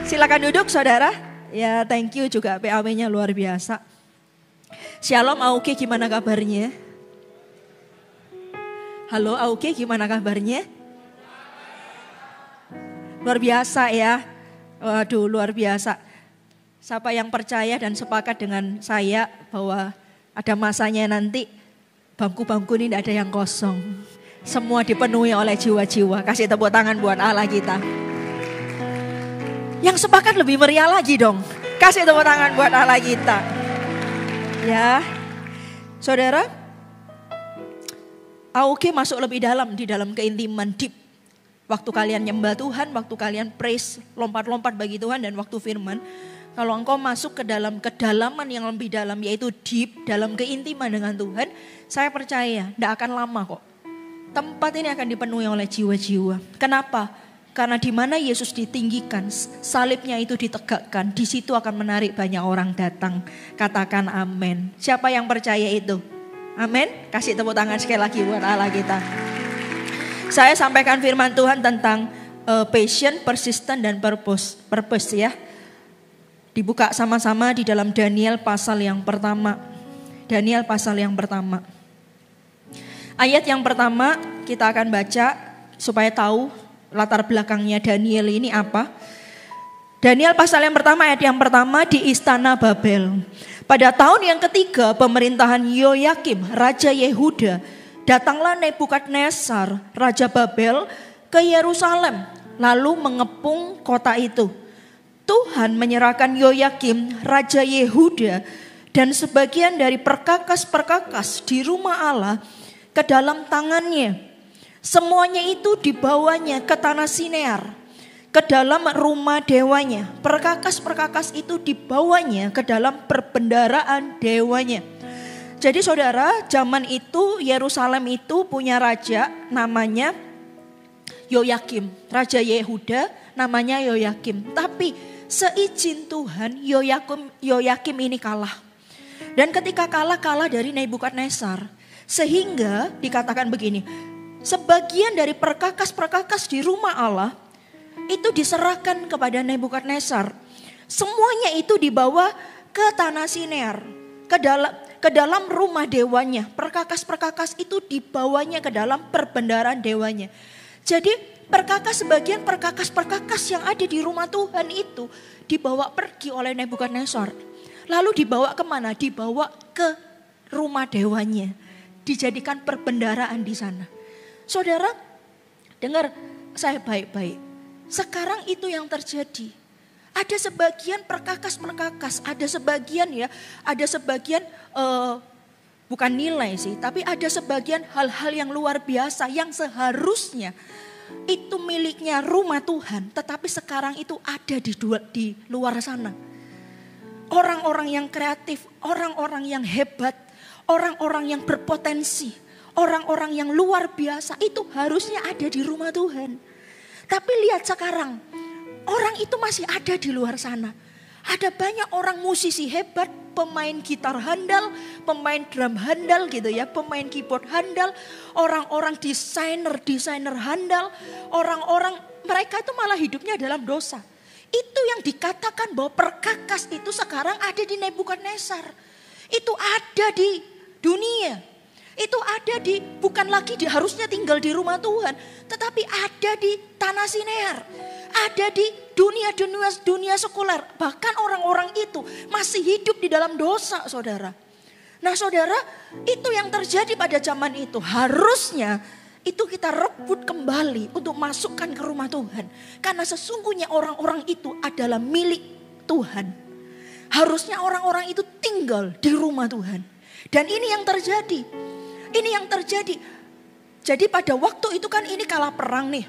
Silakan duduk saudara. Ya thank you juga PAW-nya luar biasa. Shalom Auke, gimana kabarnya? Halo Auke, gimana kabarnya? Luar biasa ya. Waduh luar biasa. Siapa yang percaya dan sepakat dengan saya bahwa ada masanya nanti bangku-bangku ini tidak ada yang kosong. Semua dipenuhi oleh jiwa-jiwa. Kasih tepuk tangan buat Allah kita. Yang sepakat lebih meriah lagi dong. Kasih tepuk tangan buat Allah kita. Ya, saudara, Auke masuk lebih dalam di dalam keintiman deep. Waktu kalian nyembah Tuhan, waktu kalian praise, lompat-lompat bagi Tuhan dan waktu firman. Kalau engkau masuk ke dalam kedalaman yang lebih dalam yaitu deep, dalam keintiman dengan Tuhan. Saya percaya tidak akan lama kok. Tempat ini akan dipenuhi oleh jiwa-jiwa. Kenapa? Karena di mana Yesus ditinggikan, salibnya itu ditegakkan, di situ akan menarik banyak orang datang. Katakan amin. Siapa yang percaya itu? Amin. Kasih tepuk tangan sekali lagi buat Allah kita. Saya sampaikan firman Tuhan tentang passion, persistent dan purpose. Purpose ya. Dibuka sama-sama di dalam Daniel pasal yang pertama. Daniel pasal yang pertama. Ayat yang pertama kita akan baca supaya tahu latar belakangnya Daniel ini apa. Daniel pasal yang pertama ayat yang pertama di istana Babel. Pada tahun yang ketiga pemerintahan Yoyakim, Raja Yehuda, datanglah Nebukadnezar, Raja Babel ke Yerusalem lalu mengepung kota itu. Tuhan menyerahkan Yoyakim, Raja Yehuda dan sebagian dari perkakas-perkakas di rumah Allah ke dalam tangannya. Semuanya itu dibawanya ke tanah Sinear, ke dalam rumah dewanya. Perkakas-perkakas itu dibawanya ke dalam perbendaraan dewanya. Jadi saudara, zaman itu Yerusalem itu punya raja namanya Yoyakim. Raja Yehuda namanya Yoyakim. Tapi seizin Tuhan Yoyakim ini kalah. Dan ketika kalah dari Nebukadnezar. Sehingga dikatakan begini, sebagian dari perkakas-perkakas di rumah Allah itu diserahkan kepada Nebukadnezar. Semuanya itu dibawa ke tanah Sinear, ke dalam rumah dewanya. Perkakas-perkakas itu dibawanya ke dalam perbendaharaan dewanya. Jadi sebagian perkakas-perkakas yang ada di rumah Tuhan itu dibawa pergi oleh Nebukadnezar. Lalu dibawa kemana? Dibawa ke rumah dewanya. Dijadikan perbendaharaan di sana. Saudara, dengar saya baik-baik. Sekarang itu yang terjadi. Ada sebagian perkakas-perkakas, ada sebagian bukan nilai sih, tapi ada sebagian hal-hal yang luar biasa yang seharusnya itu miliknya rumah Tuhan, tetapi sekarang itu ada di luar sana. Orang-orang yang kreatif, orang-orang yang hebat, orang-orang yang berpotensi, orang-orang yang luar biasa itu harusnya ada di rumah Tuhan. Tapi lihat sekarang, orang itu masih ada di luar sana. Ada banyak orang musisi hebat, pemain gitar handal, pemain drum handal gitu ya, pemain keyboard handal, orang-orang desainer handal, orang-orang mereka itu malah hidupnya dalam dosa. Itu yang dikatakan bahwa perkakas itu sekarang ada di Nebukadnezar. Itu ada di dunia, itu ada bukan lagi harusnya tinggal di rumah Tuhan, tetapi ada di tanah Sinear, ada di dunia sekuler. Bahkan orang-orang itu masih hidup di dalam dosa, saudara. Nah, saudara, itu yang terjadi pada zaman itu. Harusnya itu kita rebut kembali untuk masukkan ke rumah Tuhan, karena sesungguhnya orang-orang itu adalah milik Tuhan. Harusnya orang-orang itu tinggal di rumah Tuhan. Dan ini yang terjadi. Ini yang terjadi. Jadi pada waktu itu kan ini kalah perang nih.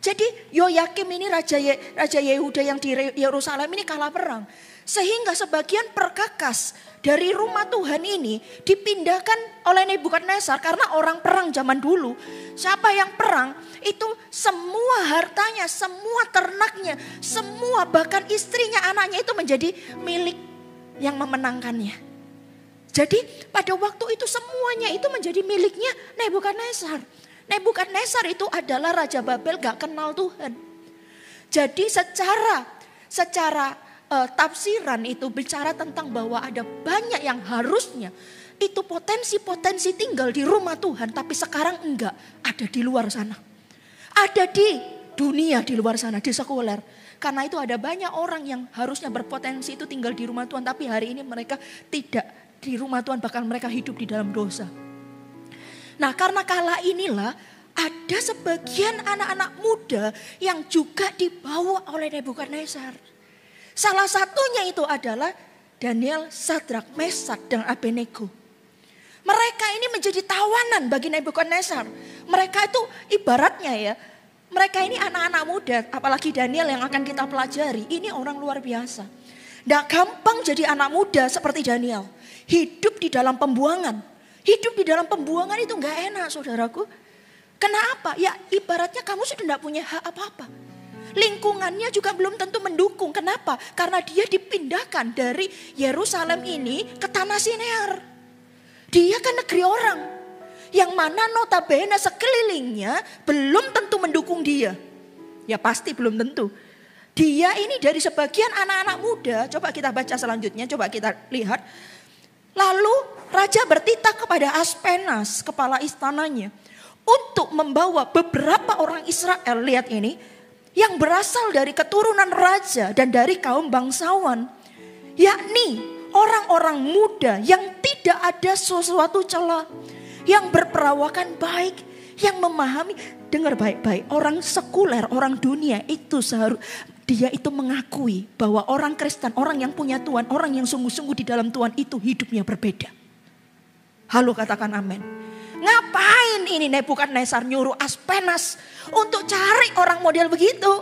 Jadi Yoyakim ini Raja Yehuda yang di Yerusalem ini kalah perang. Sehingga sebagian perkakas dari rumah Tuhan ini dipindahkan oleh Nebukadnezar. Karena orang perang zaman dulu. Siapa yang perang itu semua hartanya, semua ternaknya, semua bahkan istrinya, anaknya itu menjadi milik yang memenangkannya. Jadi pada waktu itu semuanya itu menjadi miliknya Nebukadnezar. Nebukadnezar itu adalah Raja Babel gak kenal Tuhan. Jadi secara secara tafsiran itu bicara tentang bahwa ada banyak yang harusnya itu potensi-potensi tinggal di rumah Tuhan, tapi sekarang enggak, ada di luar sana. Ada di dunia di luar sana, di sekuler. Karena itu ada banyak orang yang harusnya berpotensi itu tinggal di rumah Tuhan, tapi hari ini mereka tidak di rumah Tuhan, bahkan mereka hidup di dalam dosa. Nah, karena kala inilah ada sebagian anak-anak muda yang juga dibawa oleh Nebukadnezar. Salah satunya itu adalah Daniel, Sadrak, Mesak, dan Abednego. Mereka ini menjadi tawanan bagi Nebukadnezar. Mereka itu ibaratnya ya, mereka ini anak-anak muda, apalagi Daniel yang akan kita pelajari. Ini orang luar biasa. Tidak gampang jadi anak muda seperti Daniel. Hidup di dalam pembuangan. Hidup di dalam pembuangan itu gak enak, saudaraku. Kenapa? Ya ibaratnya kamu sudah tidak punya hak apa-apa. Lingkungannya juga belum tentu mendukung. Kenapa? Karena dia dipindahkan dari Yerusalem ini ke tanah Sinear. Dia kan negeri orang. Yang mana notabene sekelilingnya belum tentu mendukung dia. Ya pasti belum tentu. Dia ini dari sebagian anak-anak muda. Coba kita baca selanjutnya, coba kita lihat. Lalu raja bertitah kepada Aspenas, kepala istananya, untuk membawa beberapa orang Israel, lihat ini, yang berasal dari keturunan raja dan dari kaum bangsawan, yakni orang-orang muda yang tidak ada sesuatu celah, yang berperawakan baik, yang memahami, dengar baik-baik, orang sekuler, orang dunia itu dia itu mengakui bahwa orang Kristen, orang yang punya Tuhan, orang yang sungguh-sungguh di dalam Tuhan itu hidupnya berbeda. Halo, katakan amin. Ngapain ini Nebukadnezar nyuruh Aspenas untuk cari orang model begitu?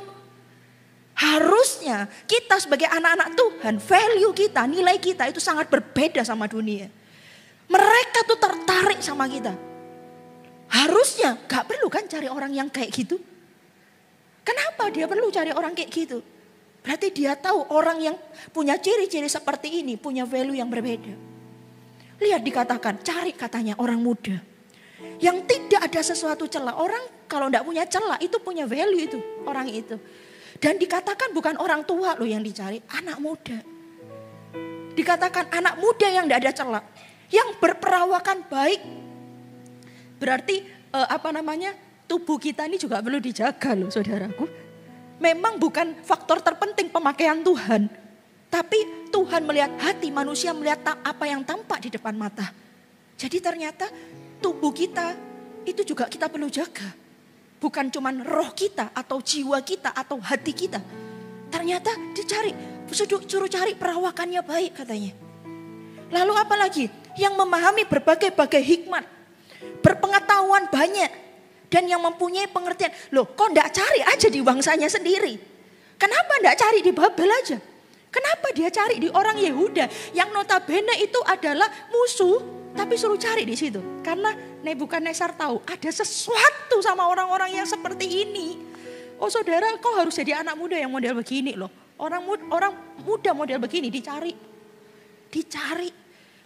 Harusnya kita sebagai anak-anak Tuhan, value kita, nilai kita itu sangat berbeda sama dunia. Mereka tuh tertarik sama kita. Harusnya gak perlu kan cari orang yang kayak gitu. Kenapa dia perlu cari orang kayak gitu? Berarti dia tahu orang yang punya ciri-ciri seperti ini punya value yang berbeda. Lihat dikatakan, cari katanya orang muda. Yang tidak ada sesuatu celah. Orang kalau tidak punya celah itu punya value itu. Orang itu. Dan dikatakan bukan orang tua loh yang dicari. Anak muda. Dikatakan anak muda yang tidak ada celah. Yang berperawakan baik. Berarti tubuh kita ini juga perlu dijaga loh saudaraku. Memang bukan faktor terpenting pemakaian Tuhan. Tapi Tuhan melihat hati, manusia melihat apa yang tampak di depan mata. Jadi ternyata tubuh kita itu juga kita perlu jaga. Bukan cuman roh kita atau jiwa kita atau hati kita. Ternyata dicari, suruh cari perawakannya baik katanya. Lalu apa lagi? Yang memahami berbagai-bagai hikmat. Berpengetahuan banyak. Dan yang mempunyai pengertian. Loh kok enggak cari aja di bangsanya sendiri? Kenapa enggak cari di Babel aja? Kenapa dia cari di orang Yehuda? Yang notabene itu adalah musuh. Tapi suruh cari di situ. Karena Nebukadnezar tahu ada sesuatu sama orang-orang yang seperti ini. Oh saudara, kau harus jadi anak muda yang model begini loh. Orang muda model begini dicari. Dicari.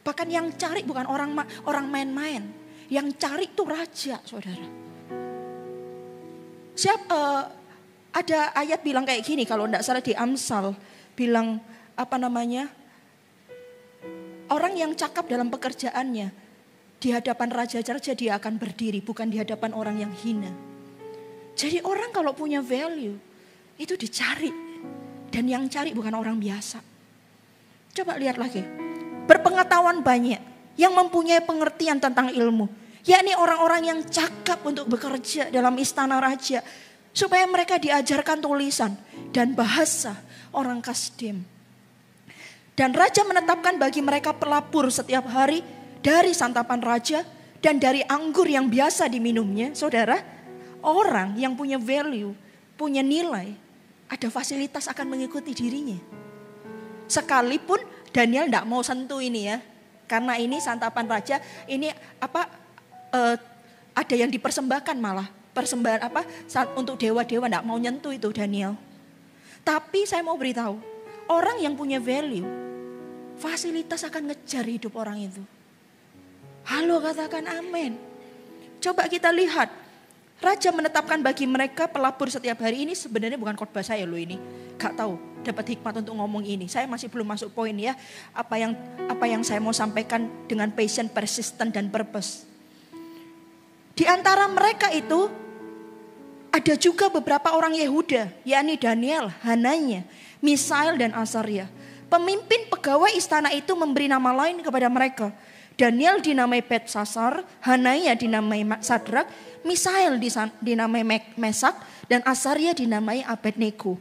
Bahkan yang cari bukan orang main-main. Yang cari itu raja saudara. Ada ayat bilang kayak gini kalau tidak salah di Amsal. Bilang orang yang cakap dalam pekerjaannya. Di hadapan raja-raja dia akan berdiri. Bukan di hadapan orang yang hina. Jadi orang kalau punya value. Itu dicari. Dan yang cari bukan orang biasa. Coba lihat lagi. Berpengetahuan banyak. Yang mempunyai pengertian tentang ilmu. Yakni orang-orang yang cakap untuk bekerja dalam istana raja. Supaya mereka diajarkan tulisan dan bahasa orang Kasdim. Dan raja menetapkan bagi mereka pelapur setiap hari dari santapan raja dan dari anggur yang biasa diminumnya. Saudara, orang yang punya value, punya nilai, ada fasilitas akan mengikuti dirinya. Sekalipun Daniel tidak mau sentuh ini ya. Karena ini santapan raja, ini ada yang dipersembahkan malah. Persembahan untuk dewa-dewa tidak mau nyentuh itu Daniel. Tapi saya mau beritahu, orang yang punya value, fasilitas akan ngejar hidup orang itu. Halo, katakan amin. Coba kita lihat, raja menetapkan bagi mereka pelapur setiap hari. Ini sebenarnya bukan khotbah saya loh ini, gak tahu. dapat hikmat untuk ngomong ini. Saya masih belum masuk poin ya. Apa yang saya mau sampaikan dengan passion, persistent dan purpose. Di antara mereka itu ada juga beberapa orang Yehuda, yakni Daniel, Hananya, Misael dan Asaria. Pemimpin pegawai istana itu memberi nama lain kepada mereka. Daniel dinamai Belsasar, Hananya dinamai Sadrak, Misael dinamai Mesak, dan Asaria dinamai Abednego.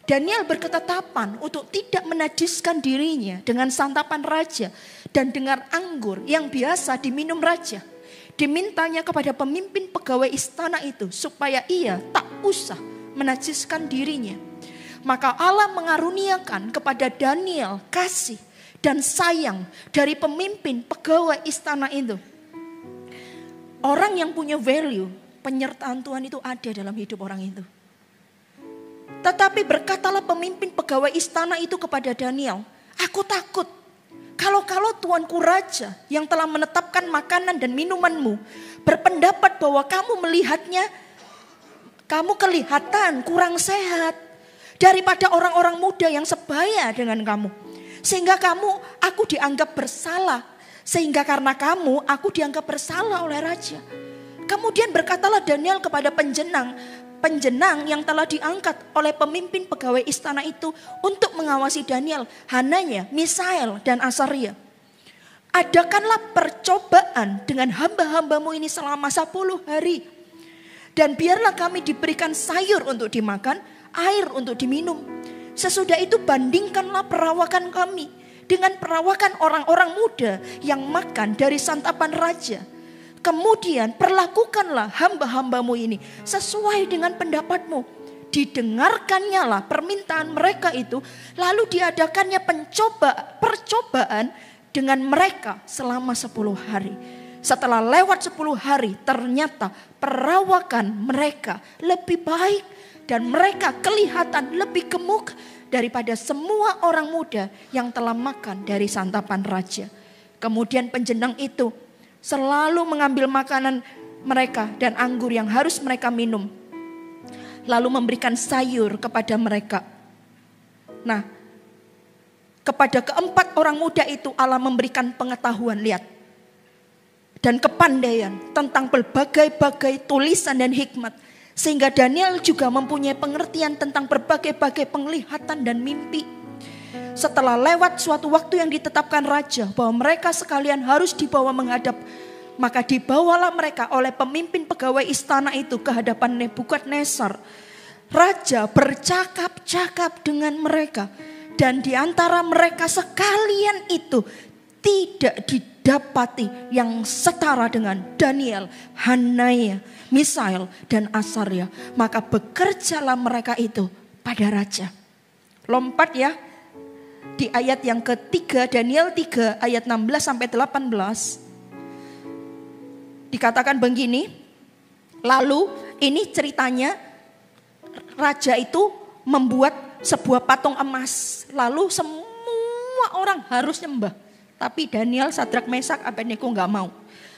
Daniel berketetapan untuk tidak menajiskan dirinya dengan santapan raja dan dengan anggur yang biasa diminum raja. Dimintanya kepada pemimpin pegawai istana itu supaya ia tak usah menajiskan dirinya. Maka Allah mengaruniakan kepada Daniel kasih dan sayang dari pemimpin pegawai istana itu. Orang yang punya value, penyertaan Tuhan itu ada dalam hidup orang itu. Tetapi berkatalah pemimpin pegawai istana itu kepada Daniel, aku takut kalau tuanku raja yang telah menetapkan makanan dan minumanmu berpendapat bahwa kamu melihatnya, kamu kelihatan kurang sehat daripada orang-orang muda yang sebaya dengan kamu. Sehingga aku dianggap bersalah. Sehingga karena aku dianggap bersalah oleh raja. Kemudian berkatalah Daniel kepada penjenang yang telah diangkat oleh pemimpin pegawai istana itu untuk mengawasi Daniel, Hananya, Misael dan Asaria. Adakanlah percobaan dengan hamba-hambamu ini selama 10 hari. Dan biarlah kami diberikan sayur untuk dimakan, air untuk diminum. Sesudah itu bandingkanlah perawakan kami dengan perawakan orang-orang muda yang makan dari santapan raja. Kemudian perlakukanlah hamba-hambamu ini sesuai dengan pendapatmu. Didengarkannya lah permintaan mereka itu. Lalu diadakannya percobaan dengan mereka selama 10 hari. Setelah lewat 10 hari ternyata perawakan mereka lebih baik. Dan mereka kelihatan lebih gemuk daripada semua orang muda yang telah makan dari santapan raja. Kemudian penjenang itu selalu mengambil makanan mereka dan anggur yang harus mereka minum. Lalu memberikan sayur kepada mereka. Nah, kepada keempat orang muda itu Allah memberikan pengetahuan, lihat. Dan kepandaian tentang berbagai-bagai tulisan dan hikmat. Sehingga Daniel juga mempunyai pengertian tentang berbagai-bagai penglihatan dan mimpi. Setelah lewat suatu waktu yang ditetapkan raja bahwa mereka sekalian harus dibawa menghadap, maka dibawalah mereka oleh pemimpin pegawai istana itu ke hadapan Nebukadnezar. Raja bercakap-cakap dengan mereka, dan di antara mereka sekalian itu tidak didapati yang setara dengan Daniel, Hananya, Misael dan Asaria. Maka bekerjalah mereka itu pada raja. Lompat ya. Di ayat yang ketiga, Daniel 3 ayat 16 sampai 18. Dikatakan begini. Lalu ini ceritanya raja itu membuat sebuah patung emas. Lalu semua orang harus nyembah. Tapi Daniel, Sadrak, Mesak, Abednego gak mau.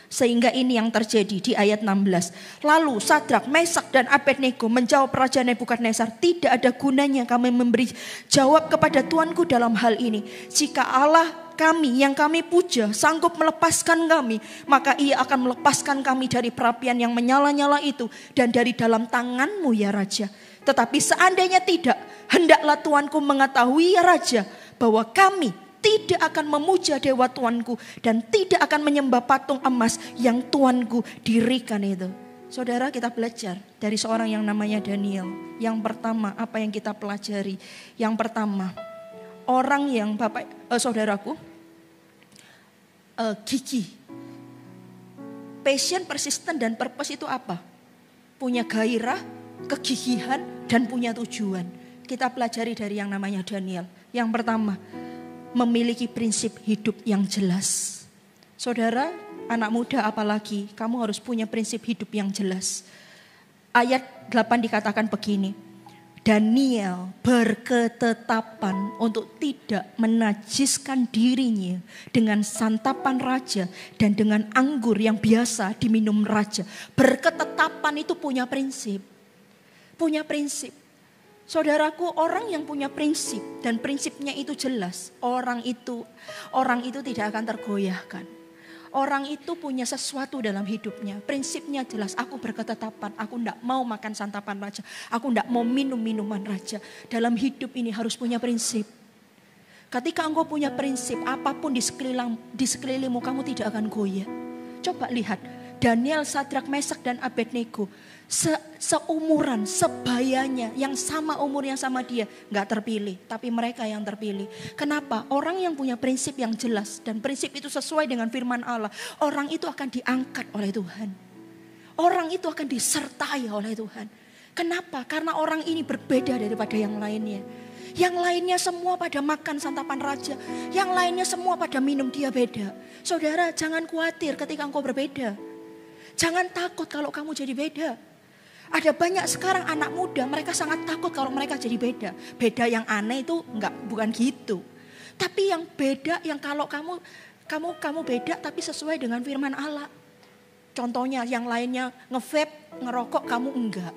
Sehingga ini yang terjadi di ayat 16. Lalu Sadrak, Mesak dan Abednego menjawab Raja Nebukadnezar, tidak ada gunanya kami memberi jawab kepada tuanku dalam hal ini. Jika Allah kami yang kami puja sanggup melepaskan kami, maka ia akan melepaskan kami dari perapian yang menyala-nyala itu dan dari dalam tanganmu ya Raja. Tetapi seandainya tidak, hendaklah tuanku mengetahui ya Raja, bahwa kami tidak akan memuja dewa tuanku dan tidak akan menyembah patung emas yang tuanku dirikan itu. Saudara, kita belajar dari seorang yang namanya Daniel. Yang pertama, apa yang kita pelajari? Yang pertama, orang yang saudaraku gigih. Passion, persistent dan purpose itu apa? Punya gairah, kegigihan dan punya tujuan. Kita pelajari dari yang namanya Daniel. Yang pertama, memiliki prinsip hidup yang jelas. Saudara, anak muda apalagi, kamu harus punya prinsip hidup yang jelas. Ayat 8 dikatakan begini. Daniel berketetapan untuk tidak menajiskan dirinya dengan santapan raja dan dengan anggur yang biasa diminum raja. Berketetapan itu punya prinsip. Punya prinsip. Saudaraku, orang yang punya prinsip dan prinsipnya itu jelas, orang itu tidak akan tergoyahkan. Orang itu punya sesuatu dalam hidupnya, prinsipnya jelas. Aku berketetapan, aku tidak mau makan santapan raja, aku tidak mau minum minuman raja. Dalam hidup ini harus punya prinsip. Ketika engkau punya prinsip, apapun di sekelilingmu kamu tidak akan goyah. Coba lihat, Daniel, Sadrak, Mesak, dan Abednego. Seumuran, sebayanya, yang sama umurnya sama dia, gak terpilih, tapi mereka yang terpilih. Kenapa? Orang yang punya prinsip yang jelas dan prinsip itu sesuai dengan firman Allah, orang itu akan diangkat oleh Tuhan. Orang itu akan disertai oleh Tuhan. Kenapa? Karena orang ini berbeda daripada yang lainnya. Yang lainnya semua pada makan santapan raja, yang lainnya semua pada minum, dia beda. Saudara, jangan khawatir ketika engkau berbeda. Jangan takut kalau kamu jadi beda. Ada banyak sekarang anak muda, mereka sangat takut kalau mereka jadi beda. Beda yang aneh itu bukan gitu. Tapi yang beda, yang kalau kamu beda tapi sesuai dengan firman Allah. Contohnya yang lainnya nge-vape, ngerokok, kamu enggak.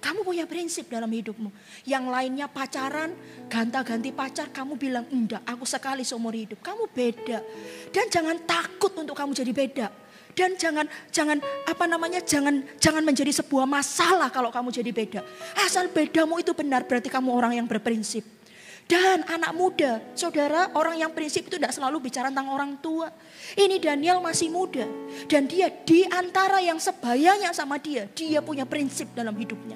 Kamu punya prinsip dalam hidupmu. Yang lainnya pacaran, ganti pacar, kamu bilang enggak, aku sekali seumur hidup. Kamu beda. Dan jangan takut untuk kamu jadi beda. Dan jangan menjadi sebuah masalah kalau kamu jadi beda. Asal bedamu itu benar, berarti kamu orang yang berprinsip. Dan anak muda, saudara, orang yang prinsip itu tidak selalu bicara tentang orang tua. Ini Daniel masih muda. Dan dia di antara yang sebayanya sama dia punya prinsip dalam hidupnya.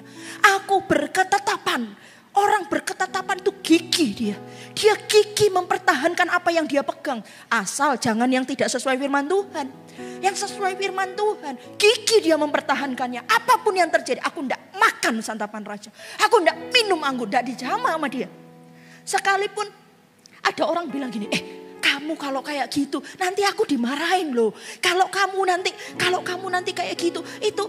Aku berketetapan. Orang berketetapan itu gigih dia. Dia gigih mempertahankan apa yang dia pegang. Asal jangan yang tidak sesuai firman Tuhan. Yang sesuai firman Tuhan. Gigih dia mempertahankannya. Apapun yang terjadi. Aku tidak makan santapan raja. Aku tidak minum anggur. Tidak dijamah sama dia. Sekalipun ada orang bilang gini. Kamu kalau kayak gitu nanti aku dimarahin loh. Kalau kamu nanti kayak gitu, itu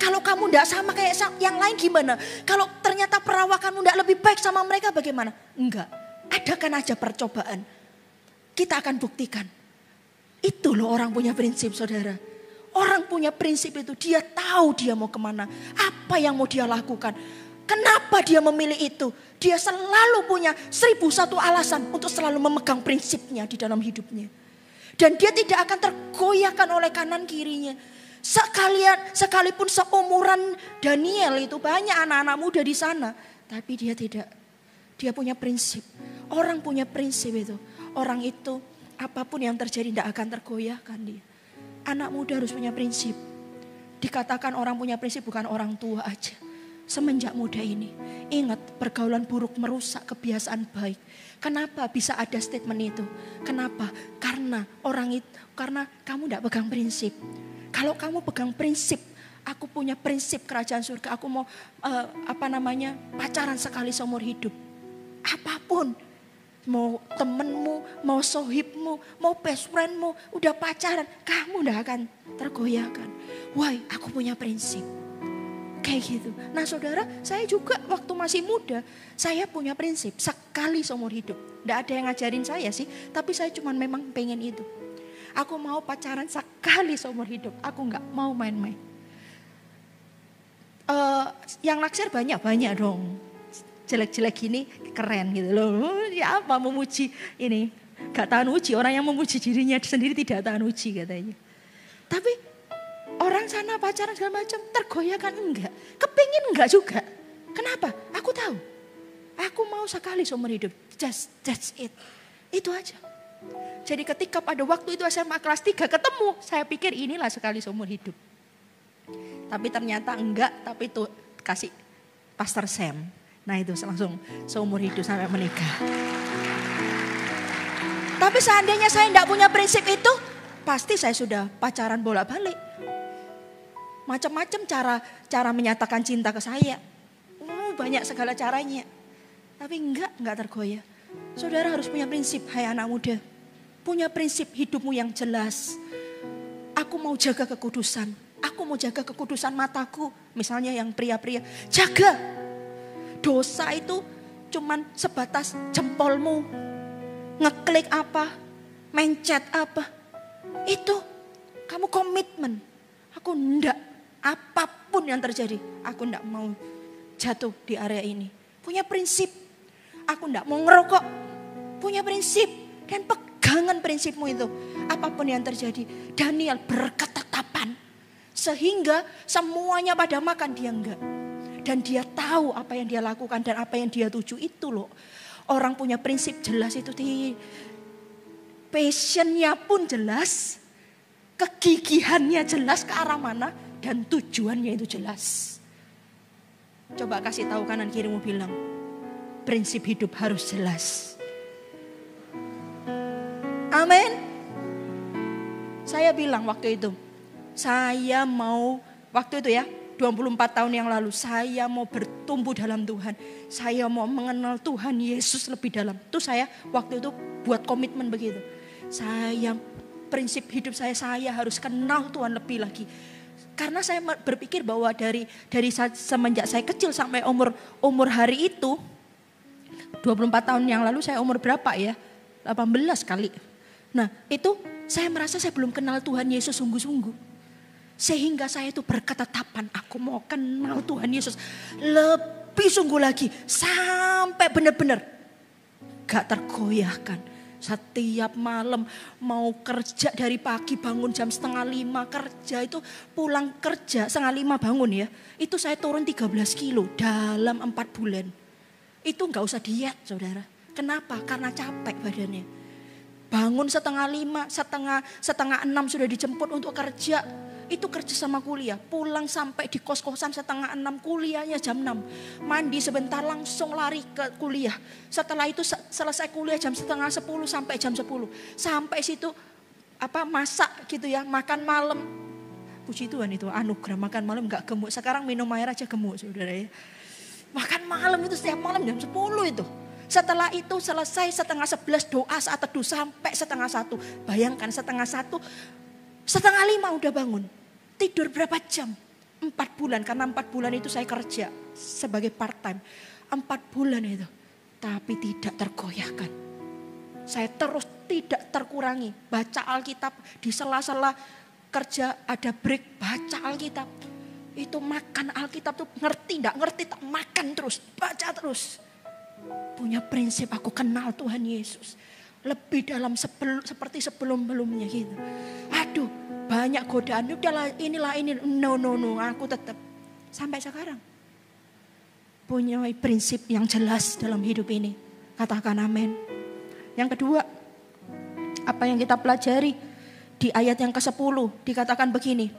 kalau kamu enggak sama kayak yang lain gimana? Kalau ternyata perawakanmu enggak lebih baik sama mereka bagaimana? Enggak. Adakan aja percobaan. Kita akan buktikan. Itu loh orang punya prinsip, saudara. Orang punya prinsip itu, dia tahu dia mau kemana. Apa yang mau dia lakukan. Kenapa dia memilih itu? Dia selalu punya 1001 alasan untuk selalu memegang prinsipnya di dalam hidupnya. Dan dia tidak akan tergoyahkan oleh kanan kirinya. Sekalipun seumuran Daniel itu banyak anak-anak muda di sana. Tapi dia tidak. Dia punya prinsip. Orang punya prinsip itu. Orang itu apapun yang terjadi tidak akan tergoyahkan dia. Anak muda harus punya prinsip. Dikatakan orang punya prinsip bukan orang tua aja. Semenjak muda ini, ingat pergaulan buruk merusak kebiasaan baik. Kenapa bisa ada statement itu? Kenapa? Karena kamu tidak pegang prinsip. Kalau kamu pegang prinsip, aku punya prinsip kerajaan surga. Aku mau pacaran sekali seumur hidup. Apapun, mau temenmu, mau sohibmu, mau best friendmu, udah pacaran, kamu tidak akan tergoyahkan. Why? Aku punya prinsip. Kayak gitu. Nah saudara, saya juga waktu masih muda, saya punya prinsip sekali seumur hidup. Tidak ada yang ngajarin saya sih, tapi saya cuma memang pengen itu. Aku mau pacaran sekali seumur hidup, aku nggak mau main-main. Yang naksir banyak dong, jelek-jelek gini keren gitu loh. Ya apa memuji ini, gak tahan uji. Orang yang memuji dirinya sendiri tidak tahan uji katanya. Tapi orang sana pacaran segala macam, tergoyahkan enggak? Kepingin enggak juga? Kenapa? Aku tahu. Aku mau sekali seumur hidup. That's it. Itu aja. Jadi ketika pada waktu itu SMA kelas 3 ketemu, saya pikir inilah sekali seumur hidup. Tapi ternyata enggak, tapi itu kasih Pastor Sam. Nah itu langsung seumur hidup sampai menikah. Tapi seandainya saya enggak punya prinsip itu, pasti saya sudah pacaran bolak-balik. Macam-macam cara menyatakan cinta ke saya. Banyak segala caranya. Tapi enggak tergoyah. Saudara harus punya prinsip, hai anak muda. Punya prinsip hidupmu yang jelas. Aku mau jaga kekudusan. Aku mau jaga kekudusan mataku. Misalnya yang pria-pria. Jaga. Dosa itu cuman sebatas jempolmu. Ngeklik apa. Mencet apa. Itu kamu komitmen. Aku enggak. Apapun yang terjadi, aku tidak mau jatuh di area ini. Punya prinsip. Aku enggak mau ngerokok. Punya prinsip. Dan pegangan prinsipmu itu. Apapun yang terjadi. Daniel berketetapan. Sehingga semuanya pada makan, dia enggak. Dan dia tahu apa yang dia lakukan dan apa yang dia tuju itu loh. Orang punya prinsip jelas itu. Passionnya pun jelas. Kegigihannya jelas ke arah mana. Dan tujuannya itu jelas. Coba kasih tahu kanan kirimu, bilang. Prinsip hidup harus jelas. Amin. Saya bilang waktu itu. Saya mau, waktu itu ya. 24 tahun yang lalu, saya mau bertumbuh dalam Tuhan. Saya mau mengenal Tuhan Yesus lebih dalam. Itu saya waktu itu buat komitmen begitu. Prinsip hidup saya harus kenal Tuhan lebih lagi. Karena saya berpikir bahwa dari semenjak saya kecil sampai umur hari itu, 24 tahun yang lalu saya umur berapa ya? 18 kali. Nah itu saya merasa saya belum kenal Tuhan Yesus sungguh-sungguh. Sehingga saya itu berketetapan, aku mau kenal Tuhan Yesus lebih sungguh lagi. Sampai benar-benar gak tergoyahkan. Setiap malam mau kerja dari pagi, bangun jam 4:30 kerja, itu pulang kerja 4:30 bangun ya. Itu saya turun 13 kilo dalam 4 bulan. Itu gak usah diet saudara. Kenapa? Karena capek badannya. Bangun 4:30, setengah 6 sudah dijemput untuk kerja. Itu kerja sama kuliah, pulang sampai di kos-kosan 5:30, kuliahnya jam 6. Mandi sebentar langsung lari ke kuliah. Setelah itu selesai kuliah jam 9:30 sampai jam 10. Sampai situ masak gitu ya, makan malam. Puji Tuhan itu anugerah, makan malam gak gemuk. Sekarang minum air aja gemuk saudara ya. Makan malam itu setiap malam jam 10 itu. Setelah itu selesai 10:30 doa saat teduh sampai 1:30. Bayangkan 1:30, 4:30 udah bangun. Tidur berapa jam? 4 bulan. Karena 4 bulan itu saya kerja sebagai part time. 4 bulan itu. Tapi tidak tergoyahkan. Saya terus tidak terkurangi. Baca Alkitab di sela-sela kerja ada break. Baca Alkitab. Itu makan Alkitab tuh ngerti enggak ngerti tak makan terus. Baca terus. Punya prinsip aku kenal Tuhan Yesus. Lebih dalam seperti sebelum-belumnya gitu. Aduh, banyak godaan. Udahlah inilah ini. No, aku tetap. Sampai sekarang. Punya prinsip yang jelas dalam hidup ini. Katakan amin. Yang kedua, apa yang kita pelajari di ayat yang ke-10 dikatakan begini.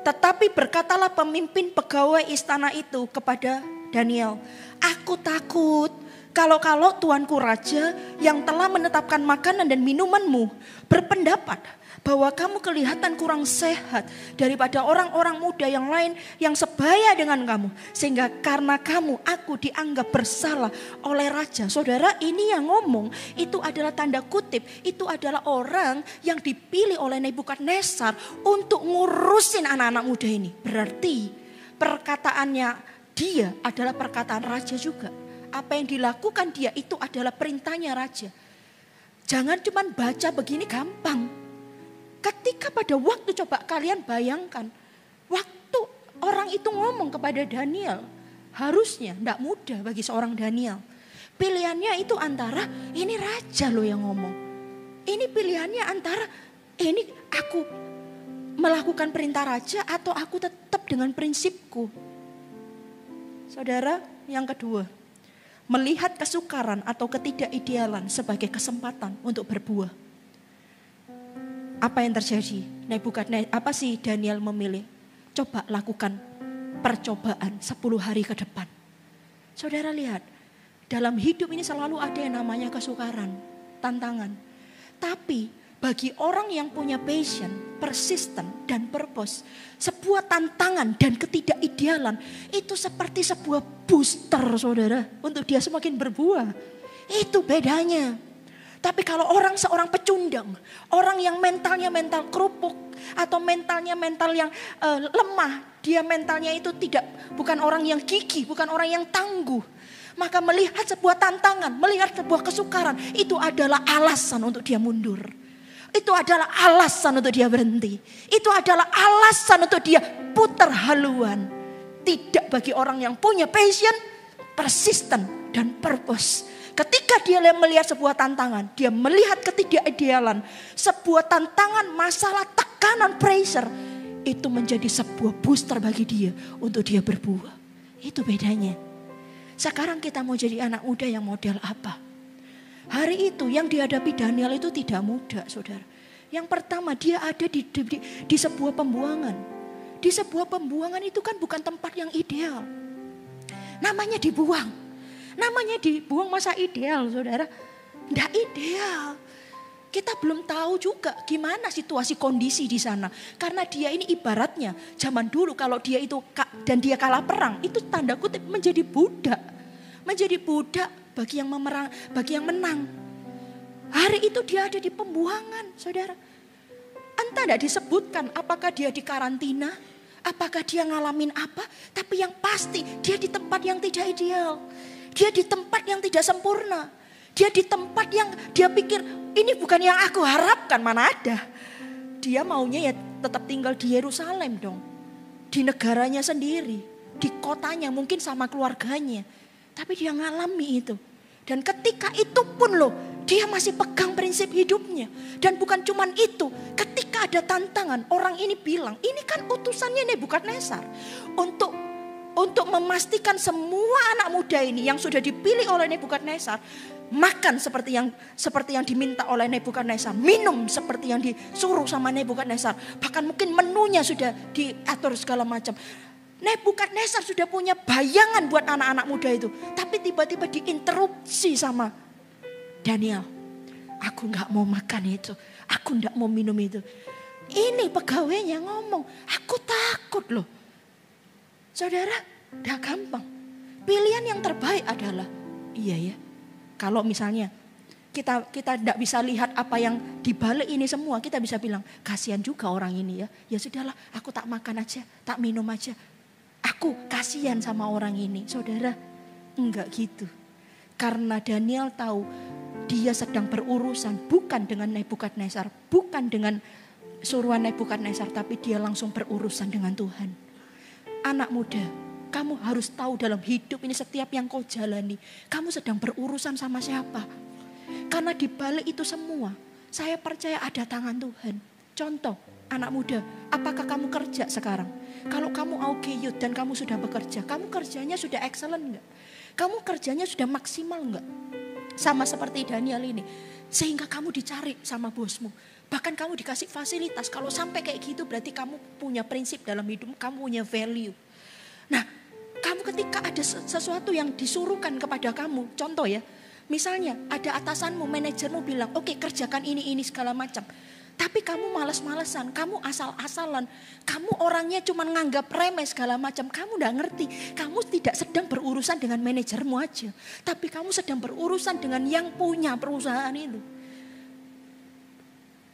Tetapi berkatalah pemimpin pegawai istana itu kepada Daniel. Aku takut. Kalau tuanku raja yang telah menetapkan makanan dan minumanmu berpendapat bahwa kamu kelihatan kurang sehat daripada orang-orang muda yang lain yang sebaya dengan kamu. Sehingga karena kamu aku dianggap bersalah oleh raja. Saudara, ini yang ngomong itu adalah tanda kutip. Itu adalah orang yang dipilih oleh Nebukadnezar untuk ngurusin anak-anak muda ini. Berarti perkataannya dia adalah perkataan raja juga. Apa yang dilakukan dia itu adalah perintahnya raja. Jangan cuma baca begini gampang. Ketika pada waktu coba kalian bayangkan. Waktu orang itu ngomong kepada Daniel. Harusnya tidak mudah bagi seorang Daniel. Pilihannya itu antara ini raja loh yang ngomong. Ini pilihannya antara ini aku melakukan perintah raja atau aku tetap dengan prinsipku. Saudara, yang kedua. Melihat kesukaran atau ketidakidealan sebagai kesempatan untuk berbuah. Apa yang terjadi? Apa sih Daniel memilih? Coba lakukan percobaan 10 hari ke depan. Saudara lihat, dalam hidup ini selalu ada yang namanya kesukaran, tantangan. Tapi bagi orang yang punya passion, persisten, dan purpose, sebuah tantangan dan ketidakidealan itu seperti sebuah booster saudara untuk dia semakin berbuah. Itu bedanya. Tapi kalau seorang pecundang, orang yang mentalnya mental kerupuk atau mentalnya mental yang lemah, dia mentalnya itu bukan orang yang gigih, bukan orang yang tangguh. Maka melihat sebuah tantangan, melihat sebuah kesukaran, itu adalah alasan untuk dia mundur. Itu adalah alasan untuk dia berhenti. Itu adalah alasan untuk dia putar haluan. Tidak bagi orang yang punya passion, persisten, dan purpose. Ketika dia melihat sebuah tantangan, dia melihat ketidakidealan, sebuah tantangan, masalah, tekanan, pressure, itu menjadi sebuah booster bagi dia untuk dia berbuah. Itu bedanya. Sekarang kita mau jadi anak muda yang model apa? Hari itu yang dihadapi Daniel itu tidak mudah, saudara. Yang pertama, dia ada di sebuah pembuangan. Di sebuah pembuangan itu kan bukan tempat yang ideal. Namanya dibuang. Namanya dibuang masa ideal, saudara. Tidak ideal. Kita belum tahu juga gimana situasi kondisi di sana. Karena dia ini ibaratnya zaman dulu kalau dia itu dan dia kalah perang. Itu tanda kutip menjadi budak. Menjadi budak bagi yang memerang, bagi yang menang. Hari itu dia ada di pembuangan, saudara. Entah tidak disebutkan apakah dia di karantina. Apakah dia ngalamin apa. Tapi yang pasti dia di tempat yang tidak ideal. Dia di tempat yang tidak sempurna. Dia di tempat yang dia pikir ini bukan yang aku harapkan, mana ada. Dia maunya ya tetap tinggal di Yerusalem dong. Di negaranya sendiri. Di kotanya mungkin sama keluarganya. Tapi dia ngalami itu. Dan ketika itu pun loh, dia masih pegang prinsip hidupnya. Dan bukan cuman itu, ketika ada tantangan, orang ini bilang, ini kan utusannya Nebukadnezar. Untuk memastikan semua anak muda ini yang sudah dipilih oleh Nebukadnezar makan seperti yang diminta oleh Nebukadnezar, minum seperti yang disuruh sama Nebukadnezar, bahkan mungkin menunya sudah diatur segala macam. Nebukadnezar sudah punya bayangan buat anak-anak muda itu, tapi tiba-tiba diinterupsi sama Daniel. Aku nggak mau makan itu, aku nggak mau minum itu. Ini pegawainya ngomong, aku takut loh. Saudara, udah gampang. Pilihan yang terbaik adalah, iya ya. Kalau misalnya kita tidak bisa lihat apa yang dibalik ini semua, kita bisa bilang, kasihan juga orang ini ya. Ya sudahlah, aku tak makan aja, tak minum aja. Aku kasihan sama orang ini. Saudara, enggak gitu. Karena Daniel tahu dia sedang berurusan bukan dengan Nebukadnezar, bukan dengan suruhan Nebukadnezar, tapi dia langsung berurusan dengan Tuhan. Anak muda, kamu harus tahu dalam hidup ini setiap yang kau jalani, kamu sedang berurusan sama siapa. Karena di balik itu semua, saya percaya ada tangan Tuhan. Contoh, anak muda, apakah kamu kerja sekarang? Kalau kamu Youth dan kamu sudah bekerja, kamu kerjanya sudah excellent enggak? Kamu kerjanya sudah maksimal enggak? Sama seperti Daniel ini. Sehingga kamu dicari sama bosmu. Bahkan kamu dikasih fasilitas. Kalau sampai kayak gitu berarti kamu punya prinsip dalam hidup. Kamu punya value. Nah, kamu ketika ada sesuatu yang disuruhkan kepada kamu. Contoh ya. Misalnya ada atasanmu, manajermu bilang, oke, kerjakan ini segala macam. Tapi kamu malas-malesan, kamu asal-asalan. Kamu orangnya cuma nganggap remeh segala macam. Kamu gak ngerti. Kamu tidak sedang berurusan dengan manajermu aja. Tapi kamu sedang berurusan dengan yang punya perusahaan itu.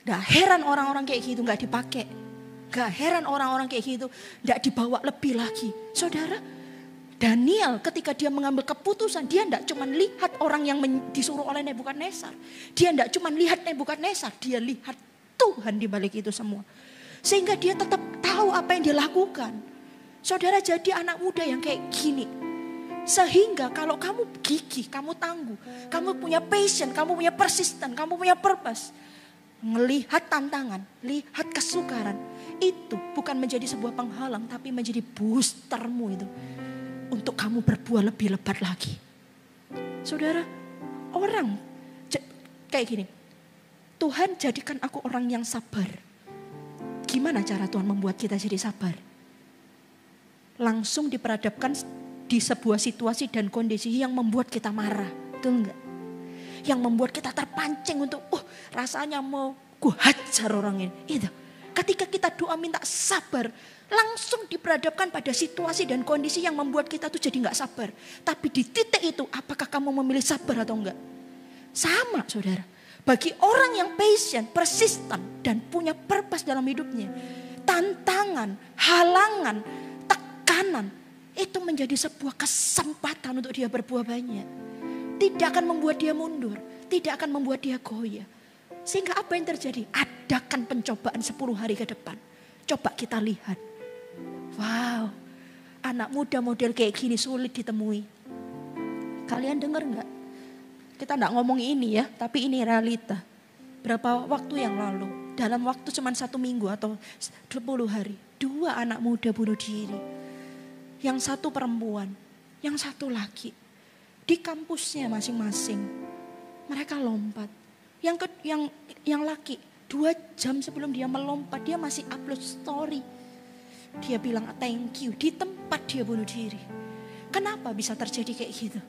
Gak heran orang-orang kayak gitu gak dipakai. Gak heran orang-orang kayak gitu gak dibawa lebih lagi. Saudara, Daniel ketika dia mengambil keputusan, dia gak cuma lihat orang yang disuruh oleh Nebukadnezar. Dia gak cuma lihat Nebukadnezar, dia lihat Tuhan di balik itu semua. Sehingga dia tetap tahu apa yang dia lakukan. Saudara, jadi anak muda yang kayak gini. Sehingga kalau kamu gigih, kamu tangguh, kamu punya passion, kamu punya persisten, kamu punya purpose. Melihat tantangan, lihat kesukaran, itu bukan menjadi sebuah penghalang, tapi menjadi boostermu itu. Untuk kamu berbuah lebih lebat lagi. Saudara, orang kayak gini. Tuhan jadikan aku orang yang sabar. Gimana cara Tuhan membuat kita jadi sabar? Langsung diperhadapkan di sebuah situasi dan kondisi yang membuat kita marah. Betul enggak? Yang membuat kita terpancing untuk rasanya mau hajar orang ini. Itu. Ketika kita doa minta sabar, langsung diperhadapkan pada situasi dan kondisi yang membuat kita tuh jadi enggak sabar. Tapi di titik itu, apakah kamu memilih sabar atau enggak? Sama, saudara. Bagi orang yang patient, persisten, dan punya purpose dalam hidupnya, tantangan, halangan, tekanan, itu menjadi sebuah kesempatan untuk dia berbuah banyak. Tidak akan membuat dia mundur, tidak akan membuat dia goyah. Sehingga apa yang terjadi? Adakan pencobaan 10 hari ke depan. Coba kita lihat. Wow, anak muda model kayak gini sulit ditemui. Kalian dengar nggak? Kita nggak ngomong ini ya, tapi ini realita. Berapa waktu yang lalu, dalam waktu cuma 1 minggu atau 10 hari, 2 anak muda bunuh diri. Yang satu perempuan, yang satu laki. Di kampusnya masing-masing. Mereka lompat. Yang laki, 2 jam sebelum dia melompat, dia masih upload story. Dia bilang thank you, di tempat dia bunuh diri. Kenapa bisa terjadi kayak gitu?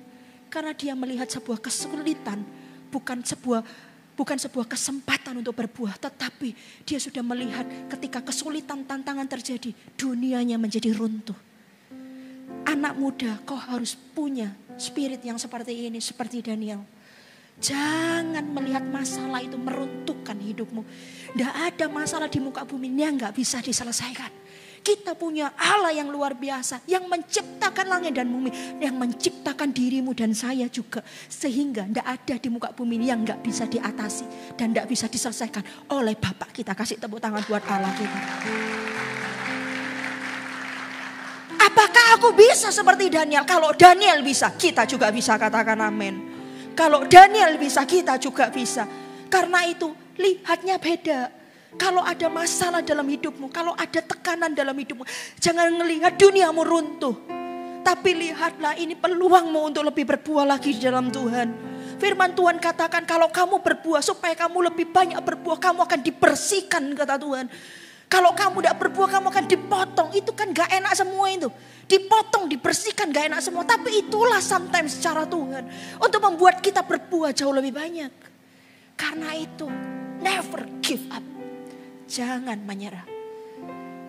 Karena dia melihat sebuah kesulitan, bukan sebuah kesempatan untuk berbuah, tetapi dia sudah melihat ketika kesulitan, tantangan terjadi, dunianya menjadi runtuh. Anak muda, kau harus punya spirit yang seperti ini, seperti Daniel. Jangan melihat masalah itu meruntuhkan hidupmu. Tidak ada masalah di muka bumi yang gak bisa diselesaikan. Kita punya Allah yang luar biasa, yang menciptakan langit dan bumi, yang menciptakan dirimu dan saya juga. Sehingga tidak ada di muka bumi yang gak bisa diatasi dan gak bisa diselesaikan oleh Bapak kita. Kasih tepuk tangan buat Allah kita. Apakah aku bisa seperti Daniel? Kalau Daniel bisa, kita juga bisa, katakan amin. Kalau Daniel bisa, kita juga bisa. Karena itu lihatnya beda. Kalau ada masalah dalam hidupmu, kalau ada tekanan dalam hidupmu, jangan melihat duniamu runtuh. Tapi lihatlah ini peluangmu untuk lebih berbuah lagi di dalam Tuhan. Firman Tuhan katakan kalau kamu berbuah, supaya kamu lebih banyak berbuah, kamu akan dibersihkan, kata Tuhan. Kalau kamu tidak berbuah, kamu akan dipotong. Itu kan gak enak semua itu. Dipotong, dibersihkan gak enak semua. Tapi itulah sometimes cara Tuhan. Untuk membuat kita berbuah jauh lebih banyak. Karena itu, never give up. Jangan menyerah.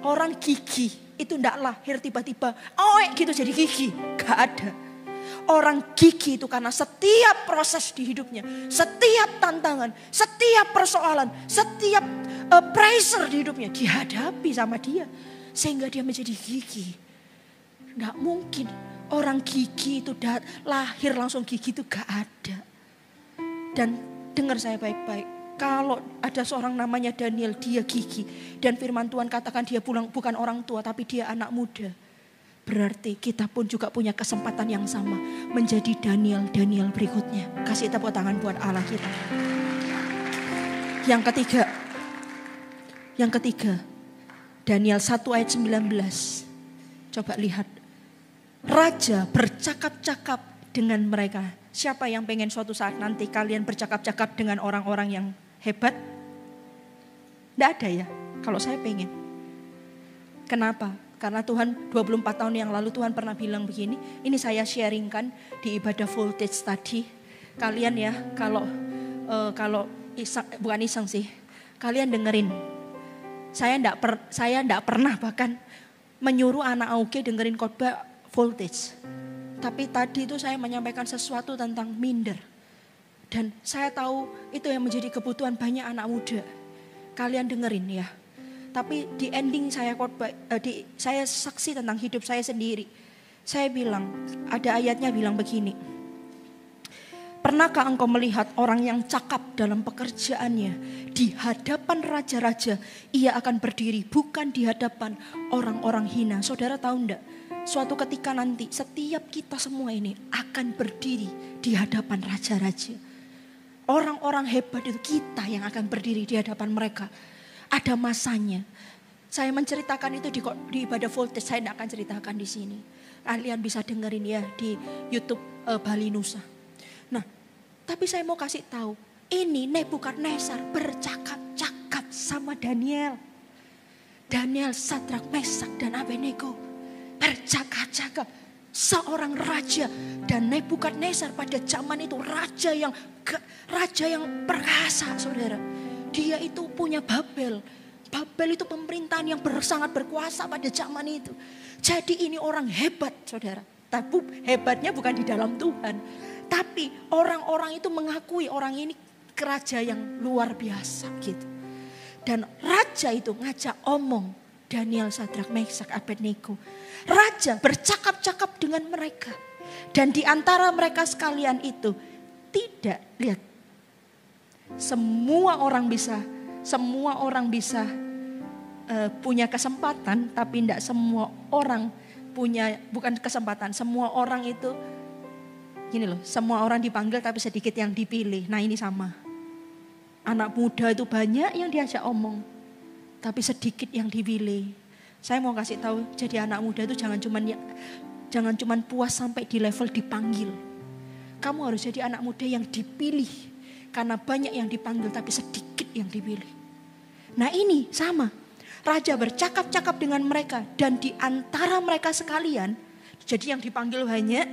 Orang gigih itu tidak lahir tiba-tiba, gitu jadi gigih. Gak ada. Orang gigih itu karena setiap proses di hidupnya, setiap tantangan, setiap persoalan, setiap pressure di hidupnya dihadapi sama dia. Sehingga dia menjadi gigih. Tidak mungkin orang gigih itu lahir langsung gigih itu gak ada. Dan dengar saya baik-baik. Kalau ada seorang namanya Daniel, dia gigih. Dan firman Tuhan katakan dia bukan orang tua, tapi dia anak muda. Berarti kita pun juga punya kesempatan yang sama. Menjadi Daniel berikutnya. Kasih tepuk tangan buat Allah kita. Yang ketiga. Daniel 1 ayat 19. Coba lihat. Raja bercakap-cakap dengan mereka. Siapa yang pengen suatu saat nanti kalian bercakap-cakap dengan orang-orang yang hebat? Tidak ada ya, kalau saya pengen. Kenapa? Karena Tuhan 24 tahun yang lalu Tuhan pernah bilang begini. Ini saya sharingkan di ibadah voltage tadi. Kalian ya, kalau bukan iseng sih. Kalian dengerin. Saya tidak pernah bahkan menyuruh anak AUG dengerin khotbah voltage. Tapi tadi itu saya menyampaikan sesuatu tentang minder. Dan saya tahu itu yang menjadi kebutuhan banyak anak muda. Kalian dengerin ya. Tapi di ending saya khotbah, saya saksi tentang hidup saya sendiri. Saya bilang, ada ayatnya bilang begini. Pernahkah engkau melihat orang yang cakap dalam pekerjaannya? Di hadapan raja-raja ia akan berdiri, bukan di hadapan orang-orang hina. Saudara tahu enggak? Suatu ketika nanti setiap kita semua ini akan berdiri di hadapan raja-raja. Orang-orang hebat itu kita yang akan berdiri di hadapan mereka. Ada masanya. Saya menceritakan itu di ibadah voltage, saya tidak akan ceritakan di sini. Kalian bisa dengerin ya di YouTube Bali Nusa. Nah, tapi saya mau kasih tahu, ini Nebukadnezar bercakap-cakap sama Daniel. Daniel, Sadrak, Mesak dan Abednego bercakap-cakap. Seorang raja dan Nebukadnezar pada zaman itu raja yang perkasa, saudara. Dia itu punya Babel. Babel itu pemerintahan yang sangat berkuasa pada zaman itu. Jadi ini orang hebat, saudara. Tapi hebatnya bukan di dalam Tuhan. Tapi orang-orang itu mengakui orang ini raja yang luar biasa gitu. Dan raja itu ngajak omong Daniel, Sadrak, Mesak, Abednego. Raja bercakap-cakap dengan mereka. Dan di antara mereka sekalian itu tidak, lihat. Semua orang bisa punya kesempatan, tapi tidak semua orang punya, bukan kesempatan. Semua orang itu Gini loh, semua orang dipanggil tapi sedikit yang dipilih. Nah ini sama. Anak muda itu banyak yang diajak omong, tapi sedikit yang dipilih. Saya mau kasih tahu, jadi anak muda itu jangan cuman puas sampai di level dipanggil. Kamu harus jadi anak muda yang dipilih. Karena banyak yang dipanggil tapi sedikit yang dipilih. Nah ini sama. Raja bercakap-cakap dengan mereka. Dan di antara mereka sekalian, jadi yang dipanggil banyak,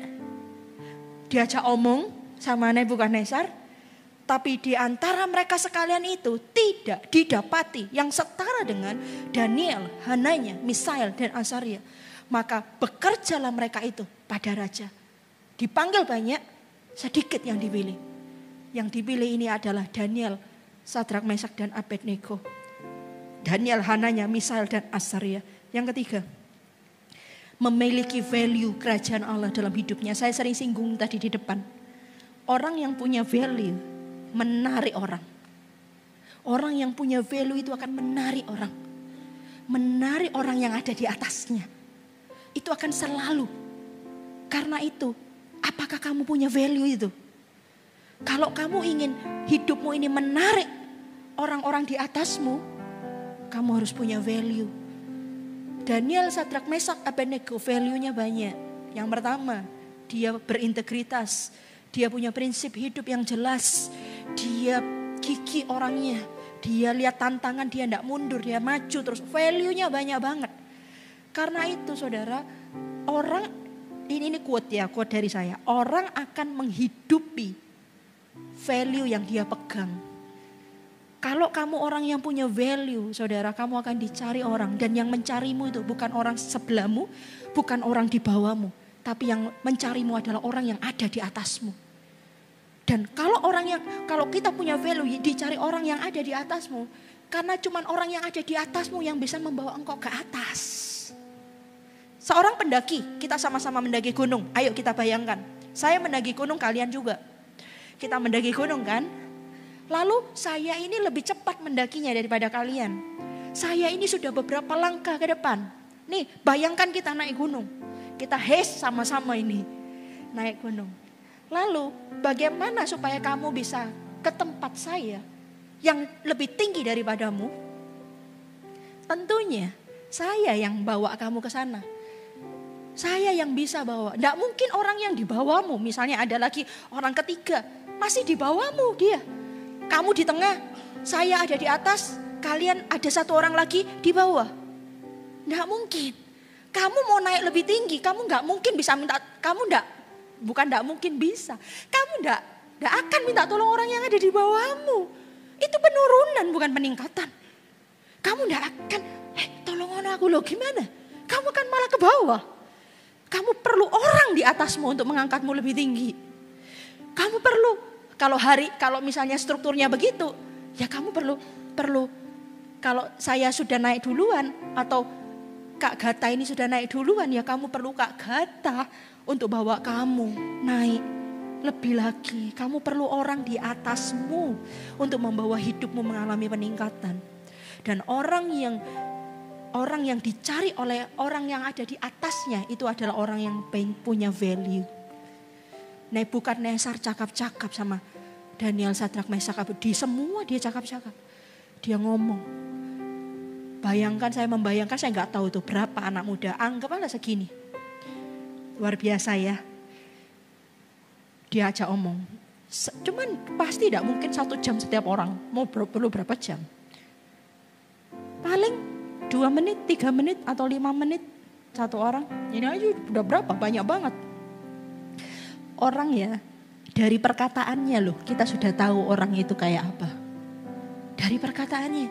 diajak omong sama Nebukadnezar. Tapi di antara mereka sekalian itu tidak didapati yang setara dengan Daniel, Hananya, Misael, dan Azaria. Maka bekerjalah mereka itu pada raja. Dipanggil banyak, sedikit yang dipilih. Yang dipilih ini adalah Daniel, Sadrak, Mesak, dan Abednego. Daniel, Hananya, Misael, dan Azaria. Yang ketiga, memiliki value kerajaan Allah dalam hidupnya. Saya sering singgung tadi di depan. Orang yang punya value menarik orang. Orang yang punya value itu akan menarik orang. Menarik orang yang ada di atasnya. Itu akan selalu. Karena itu, apakah kamu punya value itu? Kalau kamu ingin hidupmu ini menarik orang-orang di atasmu, kamu harus punya value. Daniel, Sadrak, Mesak, Abednego value-nya banyak. Yang pertama, dia berintegritas. Dia punya prinsip hidup yang jelas. Dia gigih orangnya. Dia lihat tantangan, dia tidak mundur, dia maju terus. Value-nya banyak banget. Karena itu saudara, orang, ini quote dari saya. Orang akan menghidupi value yang dia pegang. Kalau kamu orang yang punya value, saudara, kamu akan dicari orang. Dan yang mencarimu itu bukan orang sebelahmu, bukan orang di bawahmu. Tapi yang mencarimu adalah orang yang ada di atasmu. Dan kalau kita punya value, dicari orang yang ada di atasmu. Karena cuma orang yang ada di atasmu yang bisa membawa engkau ke atas. Seorang pendaki, kita sama-sama mendaki gunung. Ayo kita bayangkan, saya mendaki gunung, kalian juga. Kita mendaki gunung kan. Lalu saya ini lebih cepat mendakinya daripada kalian. Saya ini sudah beberapa langkah ke depan. Nih bayangkan kita naik gunung. Kita sama-sama ini naik gunung. Lalu bagaimana supaya kamu bisa ke tempat saya yang lebih tinggi daripadamu? Tentunya saya yang bawa kamu ke sana. Saya yang bisa bawa. Tidak mungkin orang yang di bawahmu. Misalnya ada lagi orang ketiga. Masih di bawahmu dia. Kamu di tengah. Saya ada di atas. Kalian ada satu orang lagi di bawah. Tidak mungkin. Kamu mau naik lebih tinggi. Kamu nggak mungkin bisa minta. Bukan tidak mungkin bisa. Kamu tidak akan minta tolong orang yang ada di bawahmu. Itu penurunan bukan peningkatan. Kamu tidak akan, tolong aku loh gimana? Kamu akan malah ke bawah. Kamu perlu orang di atasmu untuk mengangkatmu lebih tinggi. Kamu perlu, kalau misalnya strukturnya begitu, ya kamu perlu. Kalau saya sudah naik duluan atau Kak Gata ini sudah naik duluan, ya kamu perlu Kak Gata untuk bawa kamu naik lebih lagi. Kamu perlu orang di atasmu untuk membawa hidupmu mengalami peningkatan. Dan orang yang dicari oleh orang yang ada di atasnya itu adalah orang yang punya value. Nebukadnezar cakap-cakap sama Daniel, Sadrak, Mesak, Abednego. Semua dia cakap-cakap. Dia ngomong. Saya membayangkan, saya nggak tahu itu berapa anak muda. Anggaplah segini. Luar biasa ya. Dia ajak omong. Cuman pasti tidak mungkin 1 jam setiap orang. Perlu berapa jam? Paling 2 menit, 3 menit atau 5 menit satu orang. Ini aja udah berapa? Banyak banget. Orang ya, dari perkataannya loh, kita sudah tahu orang itu kayak apa. Dari perkataannya,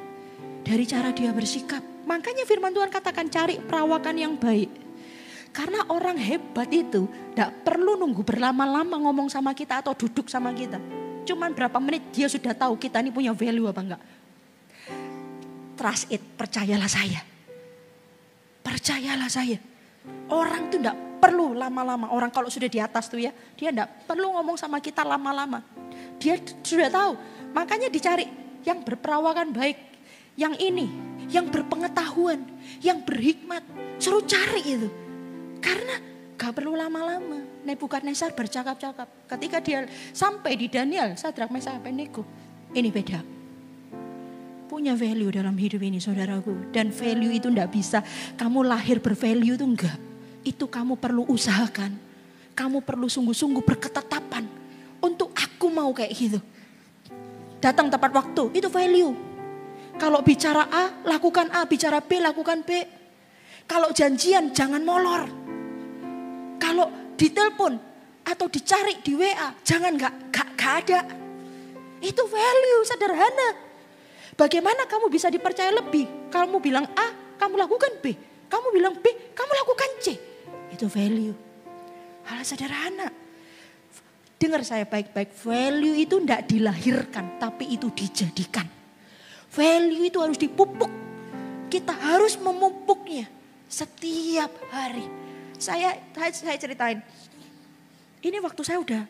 dari cara dia bersikap. Makanya firman Tuhan katakan cari perawakan yang baik. Karena orang hebat itu tidak perlu nunggu berlama-lama ngomong sama kita atau duduk sama kita. Cuman berapa menit dia sudah tahu kita ini punya value apa enggak. Trust it, percayalah saya. Percayalah saya. Orang itu tidak perlu lama-lama. Orang kalau sudah di atas tuh ya, dia tidak perlu ngomong sama kita lama-lama. Dia sudah tahu. Makanya dicari yang berperawakan baik. Yang ini, yang berpengetahuan, yang berhikmat. Suruh cari itu. Karena gak perlu lama-lama. Nebukadnezar bercakap-cakap. Ketika dia sampai di Daniel, Sadrak, Meshak, Abednego, ini beda. Punya value dalam hidup ini saudaraku. Dan value itu enggak bisa kamu lahir bervalue itu enggak. Itu kamu perlu usahakan. Kamu perlu sungguh-sungguh berketetapan. Untuk aku mau kayak gitu. Datang tepat waktu, itu value. Kalau bicara A, lakukan A. Bicara B, lakukan B. Kalau janjian, jangan molor. Kalau ditelepon atau dicari di WA, jangan gak ada. Itu value sederhana. Bagaimana kamu bisa dipercaya lebih? Kamu bilang A, kamu lakukan B. Kamu bilang B, kamu lakukan C. Itu value. Hal sederhana. Dengar saya baik-baik. Value itu tidak dilahirkan, tapi itu dijadikan. Value itu harus dipupuk. Kita harus memupuknya setiap hari. Saya ceritain. Ini waktu saya udah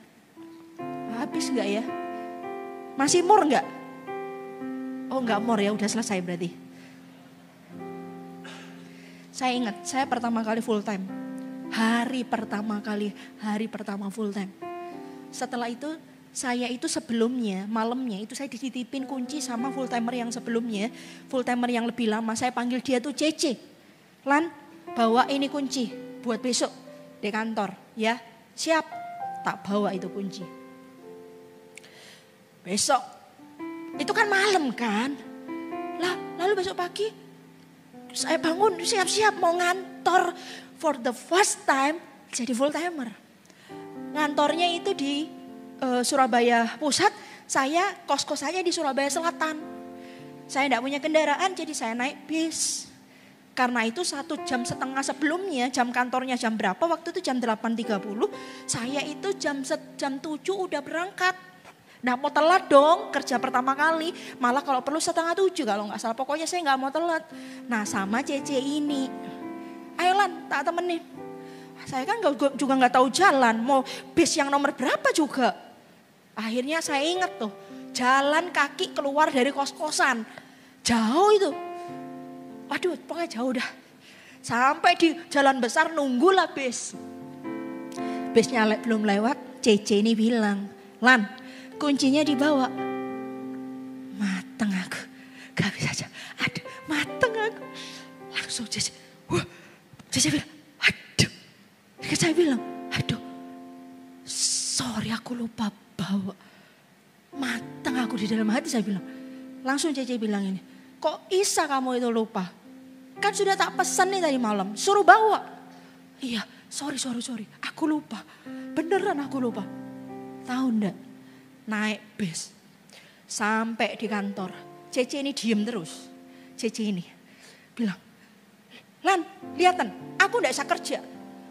habis gak ya? Masih more gak? Oh enggak more ya, udah selesai berarti. Saya ingat, saya pertama kali full time. Hari pertama full time. Setelah itu, saya itu sebelumnya, malamnya itu saya dititipin kunci sama full timer yang sebelumnya. Full timer yang lebih lama, saya panggil dia tuh Cece. Lan, bawa ini kunci buat besok di kantor. Ya, siap. Tak bawa itu kunci. Besok. Itu kan malam kan. Lah, lalu besok pagi saya bangun siap-siap mau ngantor for the first time jadi full timer. Ngantornya itu di Surabaya Pusat, saya kos-kosannya di Surabaya Selatan. Saya tidak punya kendaraan jadi saya naik bis. Karena itu 1,5 jam sebelumnya, jam kantornya jam berapa, waktu itu jam 8.30, saya itu jam 7 udah berangkat. Nah mau telat dong kerja pertama kali. Malah kalau perlu 6:30 kalau gak salah. Pokoknya saya gak mau telat. Nah sama Cece ini. Ayo Lan tak temenin. Saya kan juga gak tahu jalan. Mau bis yang nomor berapa juga. Akhirnya saya ingat tuh. Jalan kaki keluar dari kos-kosan. Jauh itu. Waduh pokoknya jauh dah. Sampai di jalan besar nunggulah bis. Bisnya belum lewat. Cece ini bilang. Lan. Kuncinya dibawa. Mateng aku. Gak bisa aja. Aduh mateng aku. Langsung Cece. Wah. Cece bilang. Aduh. Saya bilang. Aduh. Sorry aku lupa bawa. Mateng aku di dalam hati saya bilang. Langsung Cece bilang ini. Kok bisa kamu itu lupa? Kan sudah tak pesan nih tadi malam. Suruh bawa. Iya. Sorry. Aku lupa. Beneran aku lupa. Tahu enggak? Naik bis. Sampai di kantor. Cece ini diem terus. Cece ini bilang. Lan, lihatan. Aku gak bisa kerja.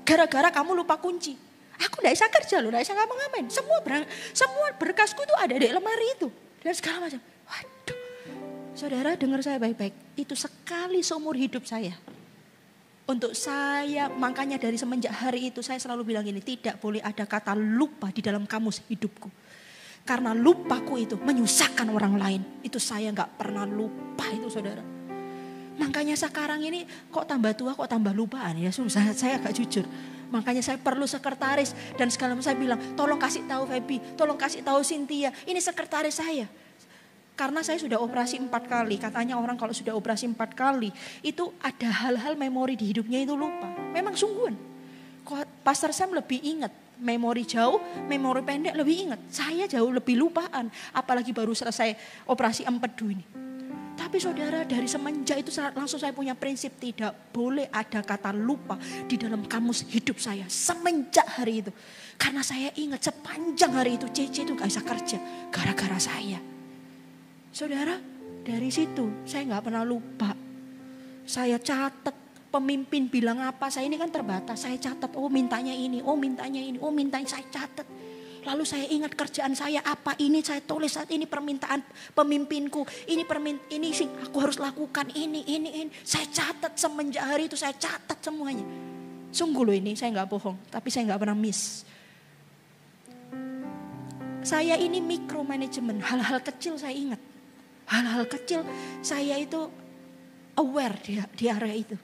Gara-gara kamu lupa kunci. Aku gak bisa kerja loh. Gak bisa ngapa-ngapain. Semua berkasku itu ada di lemari itu. Dan segala macam. Waduh. Saudara dengar saya baik-baik. Itu sekali seumur hidup saya. Untuk saya, makanya dari semenjak hari itu saya selalu bilang gini. Tidak boleh ada kata lupa di dalam kamus hidupku. Karena lupaku itu menyusahkan orang lain. Itu saya gak pernah lupa itu saudara. Makanya sekarang ini kok tambah tua kok tambah lupaan ya. Saya agak jujur. Makanya saya perlu sekretaris. Dan sekalian saya bilang tolong kasih tahu Feby. Tolong kasih tahu Cynthia. Ini sekretaris saya. Karena saya sudah operasi 4 kali. Katanya orang kalau sudah operasi 4 kali. Itu ada hal-hal memori di hidupnya itu lupa. Memang sungguhan. Pastor Sam lebih ingat. Memori jauh, memori pendek lebih ingat. Saya jauh lebih lupaan. Apalagi baru selesai operasi empedu ini. Tapi saudara dari semenjak itu langsung saya punya prinsip. Tidak boleh ada kata lupa di dalam kamus hidup saya. Semenjak hari itu. Karena saya ingat sepanjang hari itu Cece itu gak bisa kerja. Gara-gara saya. Saudara dari situ saya gak pernah lupa. Saya catat. Pemimpin bilang apa, saya ini kan terbatas, saya catat, oh mintanya ini, oh mintanya ini, oh mintanya, saya catat. Lalu saya ingat kerjaan saya apa, ini saya tulis saat ini permintaan pemimpinku, ini sih aku harus lakukan, ini. Saya catat semenjak hari itu, saya catat semuanya. Sungguh loh ini, saya gak bohong, tapi saya gak pernah miss. Saya ini micromanagement, hal-hal kecil saya ingat. Hal-hal kecil saya itu aware di area itu.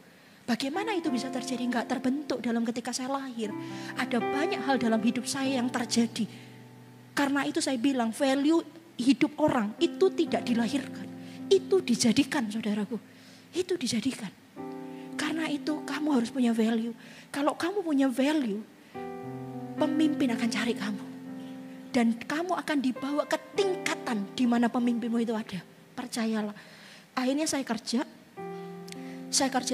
Bagaimana itu bisa terjadi? Enggak terbentuk dalam ketika saya lahir. Ada banyak hal dalam hidup saya yang terjadi. Karena itu saya bilang value hidup orang itu tidak dilahirkan. Itu dijadikan, saudaraku. Itu dijadikan. Karena itu kamu harus punya value. Kalau kamu punya value, pemimpin akan cari kamu. Dan kamu akan dibawa ke tingkatan di mana pemimpinmu itu ada. Percayalah. Akhirnya saya kerja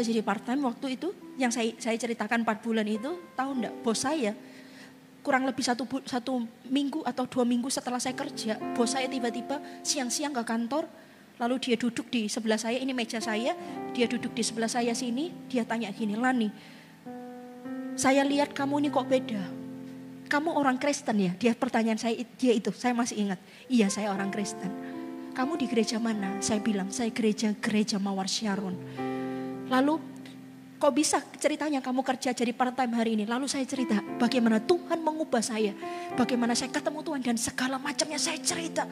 jadi part time waktu itu. Yang saya ceritakan 4 bulan itu, tahu enggak, bos saya kurang lebih satu minggu atau 2 minggu setelah saya kerja, bos saya tiba-tiba siang-siang ke kantor, lalu dia duduk di sebelah saya, ini meja saya, dia duduk di sebelah saya sini, dia tanya gini, Lani, saya lihat kamu ini kok beda. Kamu orang Kristen ya? Dia pertanyaan saya masih ingat. Iya, saya orang Kristen. Kamu di gereja mana? Saya bilang, saya gereja Mawar Sharon. Lalu, kok bisa ceritanya kamu kerja jadi part time hari ini? Lalu saya cerita bagaimana Tuhan mengubah saya. Bagaimana saya ketemu Tuhan dan segala macamnya saya cerita.